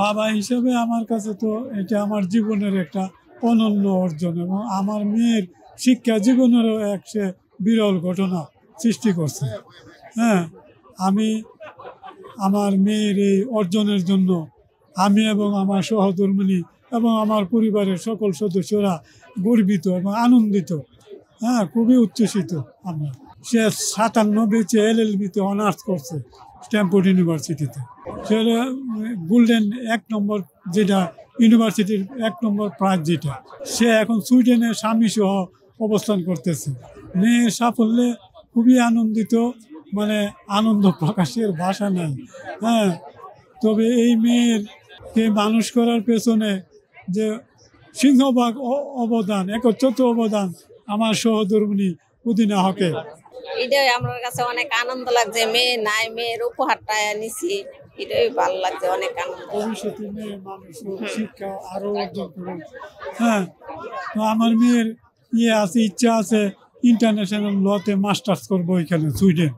বাবা হিসেবে আমার কাছে তো এটা আমার জীবনের একটা অনন্য অর্জন, এবং আমার মেয়ের শিক্ষা জীবনেরও এক সে বিরল ঘটনা সৃষ্টি করছে। হ্যাঁ, আমি আমার মেয়ের এই অর্জনের জন্য আমি এবং আমার সহধর্মিণী এবং আমার পরিবারের সকল সদস্যরা গর্বিত এবং আনন্দিত। হ্যাঁ, খুবই উচ্ছ্বসিত আমরা। সে 57 বেচে LLB-তে অনার্স করছে স্ট্যামফোর্ড ইউনিভার্সিটিতে। সেটা গোল্ডেন 1 নম্বর, যেটা ইউনিভার্সিটির 1 নম্বর প্রাইজ যেটা। সে এখন সুইডেনের স্বামী সহ অবস্থান করতেছে। মেয়ের সাফল্যে খুবই আনন্দিত, মানে আনন্দ প্রকাশের ভাষা নাই। হ্যাঁ, তবে এই মেয়েরকে মানুষ করার পেছনে যে সিংহভাগ অবদান, একচ্ছত্র অবদান আমার সহধর্মিণী উদিনা হকের। এটাই আমার কাছে অনেক আনন্দ লাগছে। মেয়ে নাই, মেয়ের উপহারটা নিছি, এটাই ভালো লাগছে, অনেক আনন্দ। ভবিষ্যতে মেয়ে মানুষ শিক্ষা আরো অর্জন করবে। হ্যাঁ, তো আমার মেয়ের আছে, ইচ্ছা আছে ইন্টারন্যাশনাল লতে মাস্টার্স করবো এখানে সুইডেন,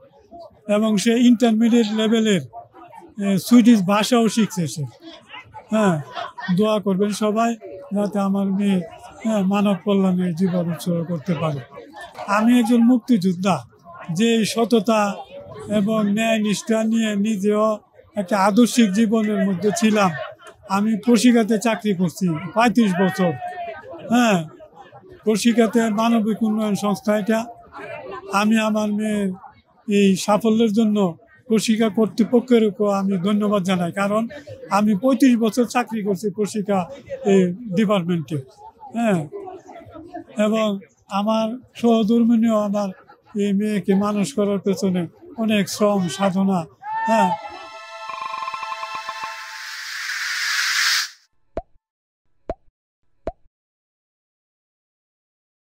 এবং সে ইন্টারমিডিয়েট লেভেলের সুইডিশ ভাষাও শিখছে সে। হ্যাঁ, দোয়া করবেন সবাই যাতে আমার মেয়ে মানব কল্যাণে জীবন উৎসর্গ করতে পারে। আমি একজন মুক্তিযোদ্ধা, যে সততা এবং ন্যায় নিষ্ঠা নিয়ে নিজেও একটা আদর্শিক জীবনের মধ্যে ছিলাম। আমি প্রশিকাতে চাকরি করছি 35 বছর। হ্যাঁ, প্রশিকাতে মানবিক উন্নয়ন সংস্থা এটা। আমি আমার মেয়ের এই সাফল্যের জন্য প্রশিকা কর্তৃপক্ষের আমি ধন্যবাদ জানাই, কারণ আমি 35 বছর চাকরি করছি প্রশিকা ডিপার্টমেন্টে। হ্যাঁ, এবং আমার সহধর্মিণীও আমার এই মেয়েকে মানুষ করার পেছনে অনেক শ্রম সাধনা, হ্যাঁ,